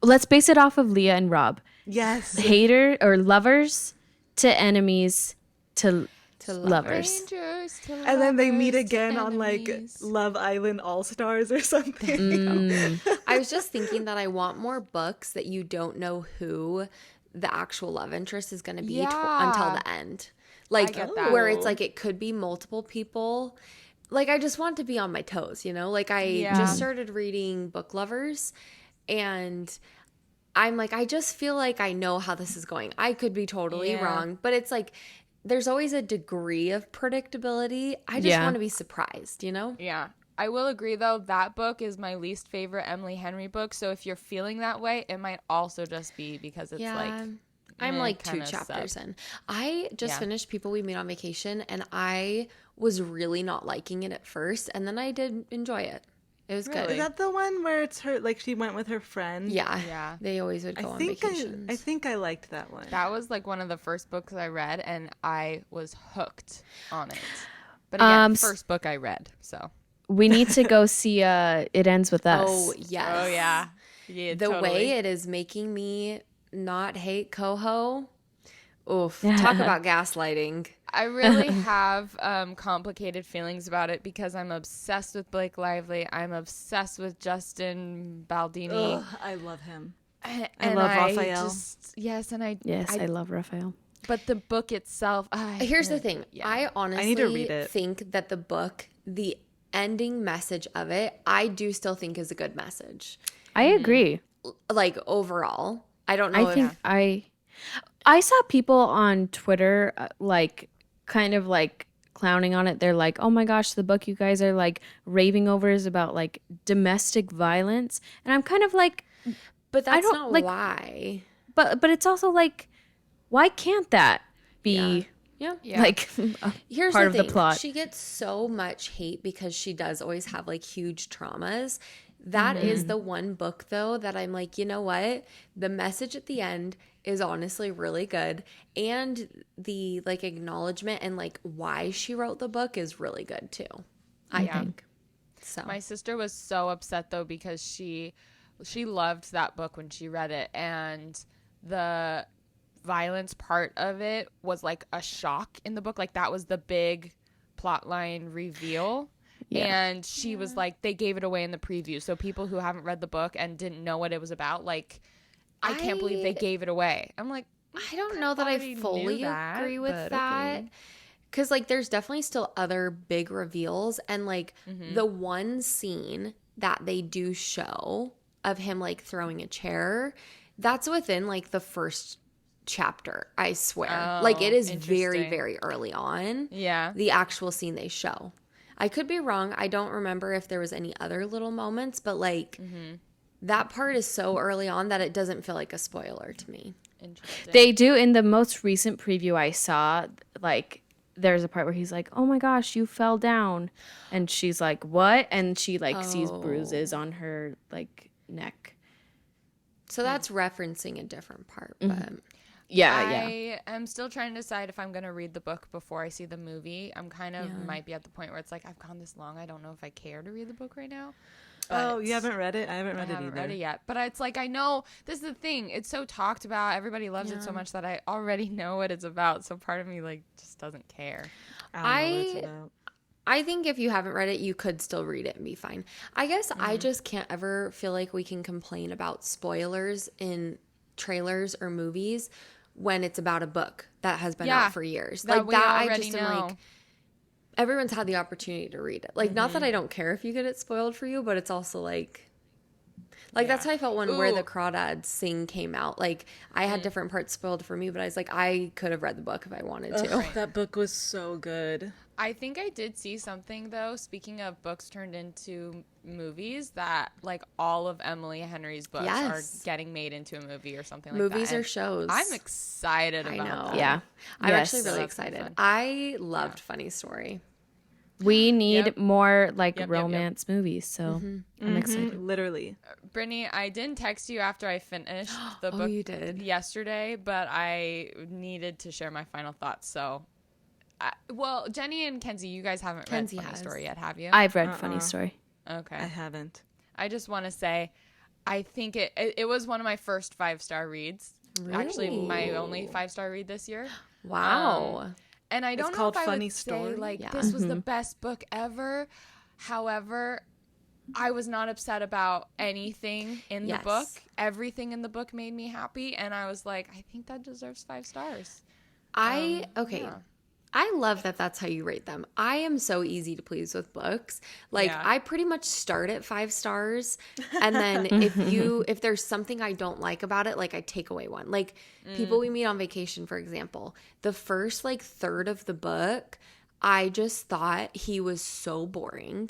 Let's base it off of Leah and Rob. Yes. Hater or lovers to enemies to lovers. Strangers to And then they meet lovers to again on like enemies. Love Island All Stars or something. I was just thinking that I want more books that you don't know who the actual love interest is going to be Yeah. until the end. Like get that. where it's like it could be multiple people. Like I just want to be on my toes, you know? Like I Yeah. just started reading Book Lovers and I'm like I just feel like I know how this is going. I could be totally Yeah. wrong, but it's like there's always a degree of predictability. I just Yeah. want to be surprised, you know? Yeah. I will agree though, that book is my least favorite Emily Henry book. So if you're feeling that way, it might also just be because it's like I'm like 2 kinda chapters suck. in. I just Yeah. finished People We Meet on Vacation and I was really not liking it at first and then I did enjoy it. It was Really? Is good. that the one where it's her like she went with her friend? Yeah. Yeah. They always would I go on think vacations. I think I liked that one. That was like one of the first books I read, and I was hooked on it. But again, first book I read, so. We need to go see It Ends With Us. Oh, yes. Oh yeah, yeah. The totally. way it is making me not hate Coho. Oof. Talk about gaslighting. I really have complicated feelings about it because I'm obsessed with Blake Lively. I'm obsessed with Justin Baldini. Ugh, I love him. And love Raphael. Yes, and Yes, I love Raphael. but the book itself. Here's the thing. I honestly need to read it. think that the book, the ending message of it, I do still think is a good message. I agree. Like overall. I don't know I think I saw people on Twitter like kind of like clowning on it. They're like, "Oh my gosh, the book you guys are like raving over is about like domestic violence." And I'm kind of like, but that's don't, not like- why. but it's also like, why can't that be Yeah. like Here's part the of thing. the plot? She gets so much hate because she does always have like huge traumas. That is the one book though that I'm like, you know what? The message at the end is honestly really good. And the like acknowledgement and like why she wrote the book is really good too. I think. So My sister was so upset though because she loved that book when she read it, and the violence part of it was like a shock in the book. Like that was the big plot line reveal. Yeah. And she was like, they gave it away in the preview. So people who haven't read the book and didn't know what it was about, like, I can't believe they gave it away. I'm like, I don't know that I already fully knew that, agree with but that. okay. Because, like, there's definitely still other big reveals. And, like, the one scene that they do show of him, like, throwing a chair, that's within, like, the first chapter, I swear. Like, it is very, interesting. very early on. yeah. The actual scene they show. I could be wrong. I don't remember if there was any other little moments, but, like, that part is so early on that it doesn't feel like a spoiler to me. Interesting. They do in the most recent preview I saw, like there's a part where he's like, "Oh my gosh, you fell down," and she's like, "What?" And she like sees bruises on her like neck. So that's referencing a different part, but Yeah, I am still trying to decide if I'm going to read the book before I see the movie. I'm kind of might be at the point where it's like, I've gone this long. I don't know if I care to read the book right now. Oh, you haven't read it? I haven't read it haven't either. read it yet. But it's like, I know this is the thing. It's so talked about. Everybody loves it so much that I already know what it's about. So part of me like just doesn't care. I don't know what it's about. I think if you haven't read it, you could still read it and be fine. I guess I just can't ever feel like we can complain about spoilers in trailers or movies when it's about a book that has been out for years. That Like we that, I already just am know. like, everyone's had the opportunity to read it. Like, not that I don't care if you get it spoiled for you, but it's also like that's how I felt when Where the Crawdads Sing came out. Like, I had different parts spoiled for me, but I was like, I could have read the book if I wanted to. Ugh, that book was so good. I think I did see something though, speaking of books turned into movies, that like all of Emily Henry's books are getting made into a movie or something like that. Movies or shows. I'm excited about that. yeah. I'm Yes. actually really That's gonna be excited. fun. I loved Funny Story. We need Yep. more like Yep. romance movies, so I'm excited. Literally. Brittany, I didn't text you after I finished the book you did? yesterday, but I needed to share my final thoughts. So, well, Jenny and Kenzie, you guys haven't Kenzie read Funny has. Story yet, have you? I've read Funny Story. Okay. I haven't. I just want to say, I think it was one of my first 5-star reads. Actually, my only 5-star read this year. Wow. And I don't know called if I Funny would Story? say like Yeah. this was the best book ever. However, I was not upset about anything in the Yes. book. Everything in the book made me happy, and I was like, I think that deserves 5 stars. I yeah. I love that that's how you rate them. I am so easy to please with books. Like, Yeah. I pretty much start at 5 stars, and then if there's something I don't like about it, like I take away one. Like People We Meet on Vacation, for example, the first like third of the book, I just thought he was so boring,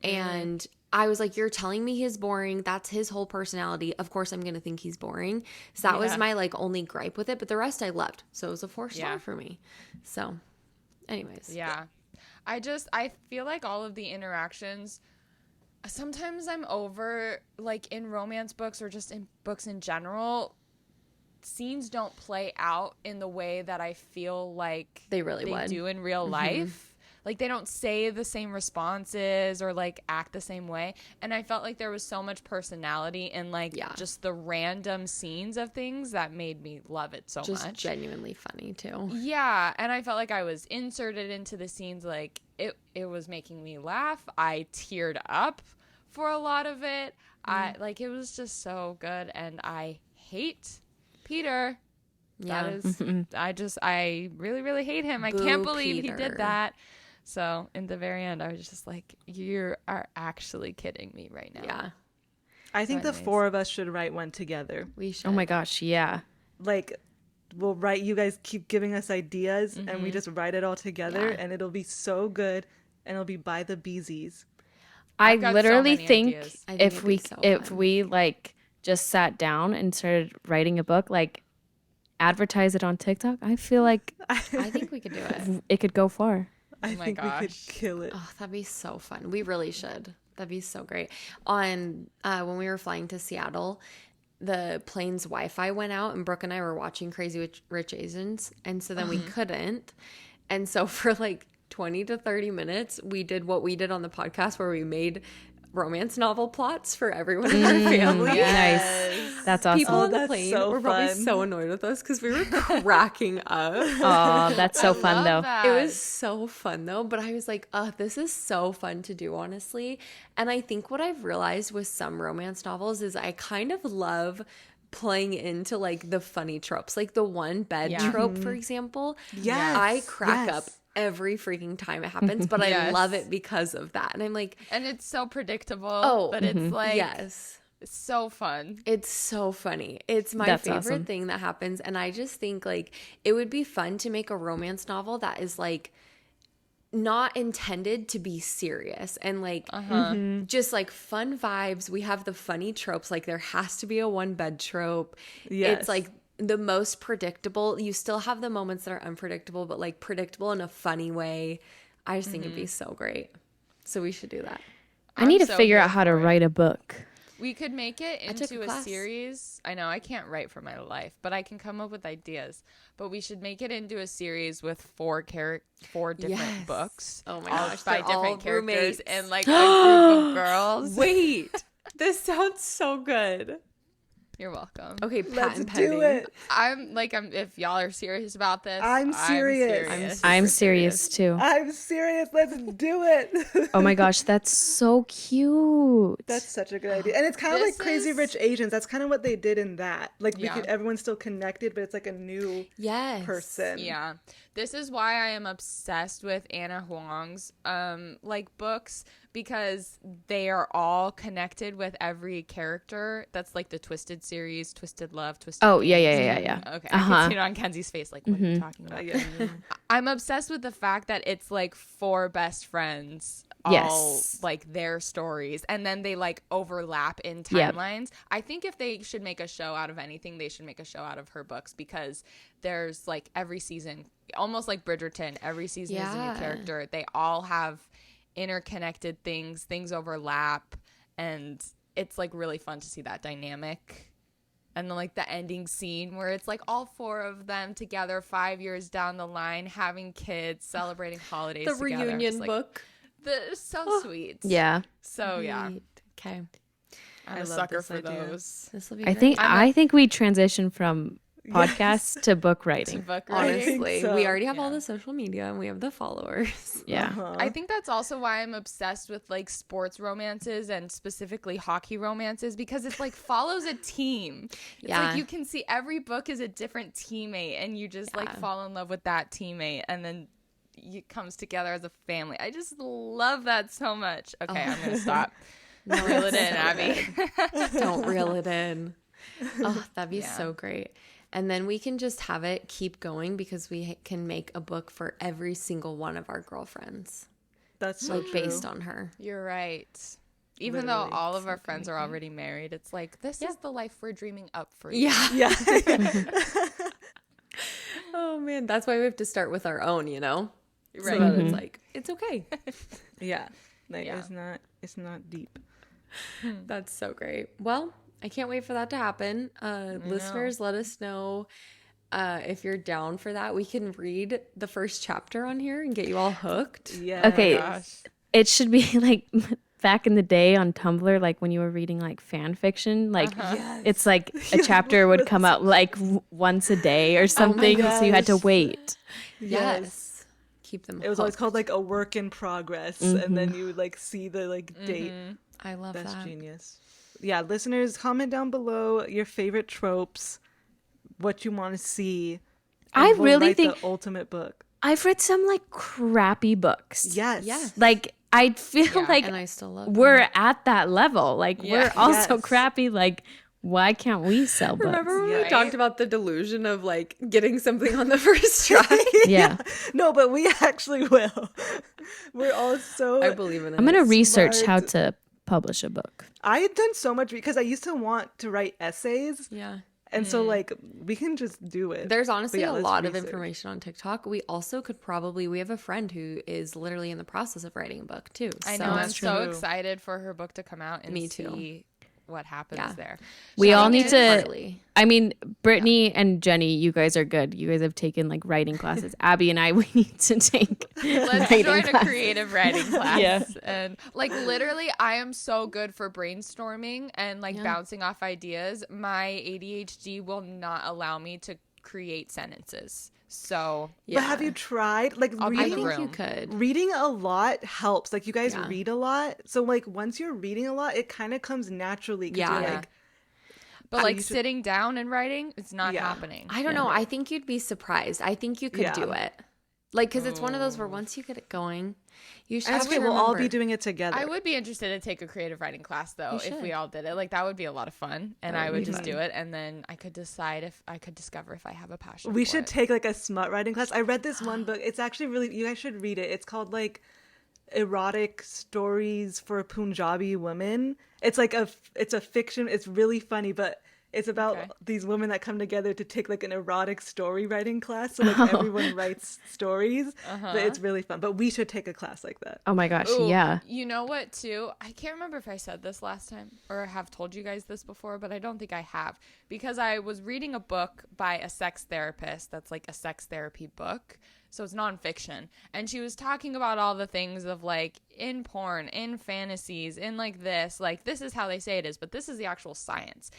and I was like, you're telling me he's boring. That's his whole personality. Of course I'm going to think he's boring. So that was my like only gripe with it. But the rest I loved. So it was a 4-star for me. So anyways. Yeah. I feel like all of the interactions, sometimes I'm over, like in romance books or just in books in general, scenes don't play out in the way that I feel like They really would. do in real life. Like they don't say the same responses or like act the same way. And I felt like there was so much personality in like just the random scenes of things that made me love it so Just much. genuinely funny too. Yeah, and I felt like I was inserted into the scenes. Like it was making me laugh. I teared up for a lot of it. It was just so good, and I hate Peter. Yeah. That is, I really, really hate him. I Boo, can't believe Peter. he did that. So in the very end, I was just like, you are actually kidding me right now. Yeah. I think the anyways. 4 of us should write one together. We should. Oh my gosh, yeah. Like, we'll write, you guys keep giving us ideas, and we just write it all together, and it'll be so good, and it'll be by the Beezies. I got so literally many think ideas. I think if it'd we be so if fun. we like just sat down and started writing a book, like advertise it on TikTok, I feel like I think we could do it. it could go far. I my think we could gosh. kill it. Oh, that'd be so fun. We really should. That'd be so great. On when we were flying to Seattle, the plane's Wi-Fi went out, and Brooke and I were watching Crazy Rich Asians, and so then we couldn't. And so for like 20 to 30 minutes, we did what we did on the podcast, where we made romance novel plots for everyone in our family. Nice. That's awesome. People on the that's plane so were probably fun. so annoyed with us because we were cracking up. Oh, that's so fun though. It was so fun though, but I was like, oh, this is so fun to do, honestly. And I think what I've realized with some romance novels is I kind of love playing into like the funny tropes, like the one bed trope, for example. Yes. I crack Yes. up every freaking time it happens, but I Yes. love it because of that. And I'm like, And it's so predictable. oh, but it's like, yes. it's so fun. It's so funny. It's my That's favorite awesome. thing that happens. And I just think like it would be fun to make a romance novel that is like not intended to be serious and like just like fun vibes. We have the funny tropes. Like there has to be a one bed trope. Yes. It's like the most predictable. You still have the moments that are unpredictable, but like predictable in a funny way. I just think it'd be so great. So we should do that. I need to so figure here out how to for it. write a book. We could make it took a into a class. series. I know I can't write for my life, but I can come up with ideas. But we should make it into a series with four different Yes. books. Oh my all gosh, by they're all different characters roommates. and like a group of girls. Wait, this sounds so good. You're welcome. Okay, Let's patent do pending. it. I'm if y'all are serious about this, I'm serious. I'm serious too. I'm serious. Let's do it. Oh my gosh, that's so cute. That's such a good idea. And it's kind of like This Crazy is- Rich Asians. That's kind of what they did in that. Like Yeah. everyone's still connected, but it's like a new Yes. person. Yeah. This is why I am obsessed with Anna Huang's like books, because they are all connected with every character. That's like the Twisted series, Twisted Love, Twisted Oh, yeah, Games. yeah, yeah, yeah. Okay. I can see it on Kenzie's face like, what are you talking about? Yeah. I'm obsessed with the fact that it's like four best friends, all Yes. like their stories, and then they like overlap in Yep. timelines. I think if they should make a show out of anything, they should make a show out of her books, because there's like every season, almost like Bridgerton, every season is a Yeah. new character. They all have interconnected things overlap, and it's like really fun to see that dynamic. And then like the ending scene where it's like all four of them together 5 years down the line, having kids, celebrating holidays The together. reunion Just, like, book. so sweet. Yeah. So yeah, Okay. I'm I a love sucker this for idea. those. This will be I great. think we transition from podcasts to book writing. Book writing. Honestly, so. we already have all Yeah. the social media and we have the followers. Yeah. Uh-huh. I think that's also why I'm obsessed with like sports romances and specifically hockey romances, because it's like follows a team. It's Yeah. like you can see every book is a different teammate, and you just like Yeah. fall in love with that teammate, and then it comes together as a family. I just love that so much. Okay, I'm gonna stop. Reel it in, Abby. Don't reel it in. Oh, that'd be Yeah. so great. And then we can just have it keep going because we can make a book for every single one of our girlfriends, That's so like true. based on her. You're right. Even Literally. though all of our friends are already married, it's like this is the life we're dreaming up for you. Yeah. Yeah. Oh man, that's why we have to start with our own, you know? Right. So that it's like, it's okay. Yeah. Like Yeah. it's not deep. That's so great. Well, I can't wait for that to happen. Listeners, let us know if you're down for that. We can read the first chapter on here and get you all hooked. Yeah. Okay. Gosh. It should be like back in the day on Tumblr, like when you were reading like fan fiction, like it's like a chapter would come out like once a day or something, so you had to gosh. wait. Yes. Keep them It was always hooked. called like a work in progress, and then you would like see the like date. I love That's that. genius. Yeah, listeners, comment down below your favorite tropes, what you want to see. and I we'll really write think the ultimate book. I've read some like crappy books. Yes. Yeah. Like I feel Yeah, like And I still love we're at that level. Like we're Yeah. also Yes. crappy. Like why can't we sell books? Remember when we Right? talked about the delusion of like getting something on the first try? Yeah. No, but we actually will. We're all so. I believe in it. I'm gonna research Smart. how to publish a book. I had done so much because I used to want to write essays, Yeah. and so like we can just do it. There's honestly yeah, a let's lot of research. information on TikTok. We also could probably, we have a friend who is literally in the process of writing a book too. I So know. I'm That's so true. excited for her book to come out and Me too. see what happens Yeah. there. We Shall all need get- to. Partly. I mean, Brittany and Jenny, you guys are good. You guys have taken like writing classes. Abby and I, we need to take. Let's writing join a class. creative writing class. Yeah. And like literally I am so good for brainstorming and like bouncing off ideas. My ADHD will not allow me to create sentences. So Yeah. But have you tried like I'll be I in the reading? think you room. could. Reading a lot helps. Like you guys Yeah. read a lot, so like once you're reading a lot, it kind of comes naturally. 'Cause Yeah. you're Yeah. like, but I like used to- sitting down and writing, it's not Yeah. happening. I don't know. I think you'd be surprised. I think you could Yeah. do it. Like, because it's one of those where once you get it going, you should and it's have okay. to We'll all be remember- doing it together. I would be interested to take a creative writing class though You if we should. all did it. Like that would be a lot of fun, and That I would would be just fun. do it, and then I could decide if I could discover if I have a passion. We for should it. take like a smut writing class. I read this one book. It's actually really, you guys should read it. It's called like Erotic Stories for Punjabi Women. It's like it's a fiction. It's really funny, but It's about Okay. these women that come together to take like an erotic story writing class. So like everyone writes stories, but it's really fun. But we should take a class like that. Oh my gosh, Ooh, yeah. You know what, too? I can't remember if I said this last time or have told you guys this before, but I don't think I have. Because I was reading a book by a sex therapist that's like a sex therapy book. So it's nonfiction. And she was talking about all the things of like in porn, in fantasies, in like this is how they say it is, but this is the actual science.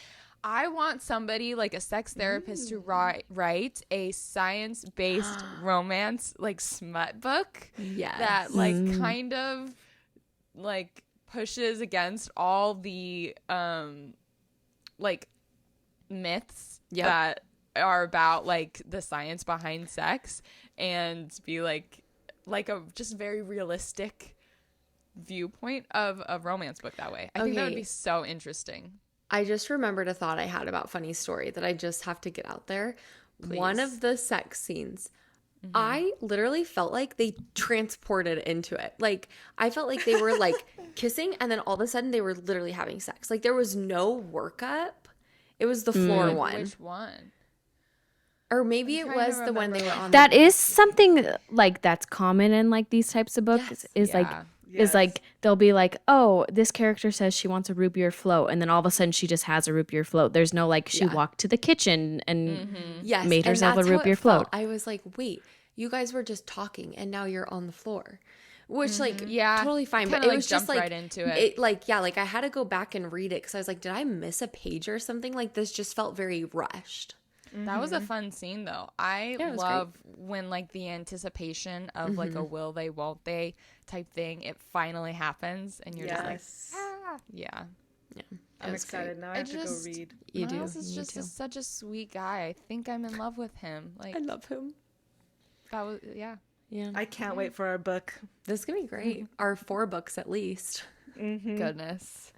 I want somebody like a sex therapist to write a science-based romance like smut book Yes. that like kind of like pushes against all the like myths Yep. that are about like the science behind sex and be like a just very realistic viewpoint of a romance book that way. I think that would Okay. be so interesting. I just remembered a thought I had about Funny Story that I just have to get out there. One of the sex scenes, I literally felt like they transported into it. Like, I felt like they were like kissing and then all of a sudden they were literally having sex. Like, there was no workup. It was the floor one. Which one? Or maybe it trying to was the one they were remember. on. That is something like that's common in like these types of books. Yes. Is like Yeah. is like they'll be like, oh, this character says she wants a root beer float, and then all of a sudden she just has a root beer float. There's no like she walked to the kitchen and Yes, made and herself a that's root how beer it felt. float. I was like, wait, you guys were just talking and now you're on the floor. Which like Yeah. totally fine, but Kinda, it like, was just jumped like right into it. like like I had to go back and read it because I was like, did I miss a page or something? Like this just felt very rushed. That was a fun scene though. I Yeah, it was love when like the anticipation of like a will they won't they type thing, it finally happens and you're just like, ah. Yeah. I'm was excited now. I have to go read. You do. Miles is You just do. such a sweet guy. I think I'm in love with him. Like I love him. that was yeah. Yeah, I can't wait for our book. this is gonna be great. Our 4 books at least. Goodness.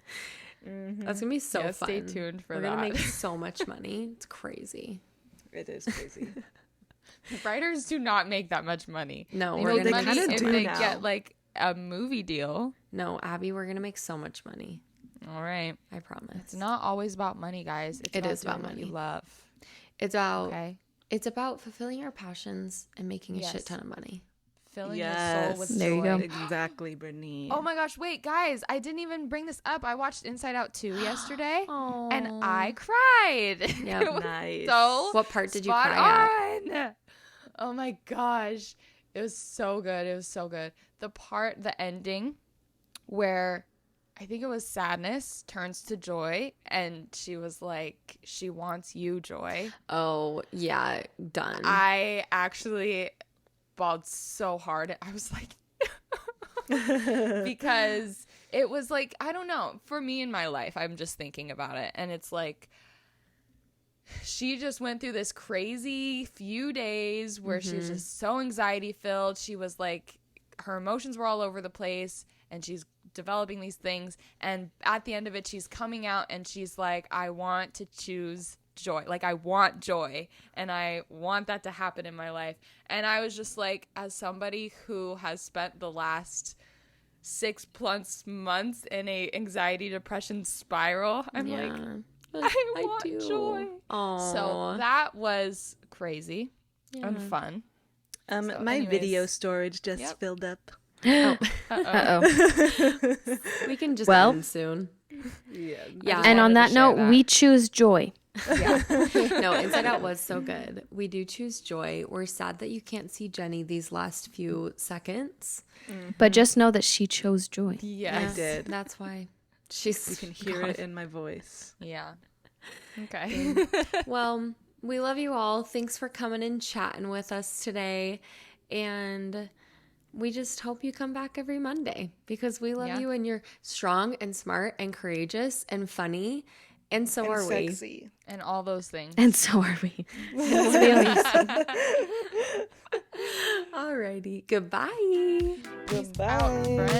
That's gonna be so Yeah, fun. stay tuned for We're that. gonna make so much money. It's crazy. It is crazy. Writers do not make that much money. No, They we're make gonna they make money kinda if do they now. get like a movie deal. No, Abby, we're gonna make so much money. All right. I promise. It's not always about money, guys. It's It is doing about what you money. love. It's about Okay. it's about fulfilling our passions and making a Yes. shit ton of money. Filling your Yes. soul with There you joy. go. Exactly, Brittany. Oh my gosh, wait, guys, I didn't even bring this up. I watched Inside Out 2 yesterday and I cried. Yep. It was Nice. so What part did you spot cry on. Oh my gosh. It was so good. It was so good. The ending where I think it was sadness turns to joy and she was like, she wants you, Joy. Oh, yeah, done. I actually bawled so hard. I was like, because it was like, I don't know, for me in my life, I'm just thinking about it. And it's like, she just went through this crazy few days where she was just so anxiety filled. She was like, her emotions were all over the place and she's developing these things. And at the end of it, she's coming out and she's like, I want to choose joy. Like, I want joy and I want that to happen in my life. And I was just like, as somebody who has spent the last 6+ months in a anxiety depression spiral, I'm like, I want joy. Aww. So that was crazy and fun. So My anyways. video storage just Yep. filled up. Uh-oh. we can just Well- end soon. Yeah. Yeah. And on wanted to that share note, that. we choose joy. No, Inside Out was so good. We do choose joy. We're sad that you can't see Jenny these last few seconds. But just know that she chose joy. Yes. I did. That's why she's. You can hear it in my voice. Yeah. Okay. Well, we love you all. Thanks for coming and chatting with us today. And we just hope you come back every Monday because we love Yeah. you and you're strong and smart and courageous and funny. And so are we. Sexy. And all those things. And so are we. Alrighty. Goodbye. Goodbye. Out, friends.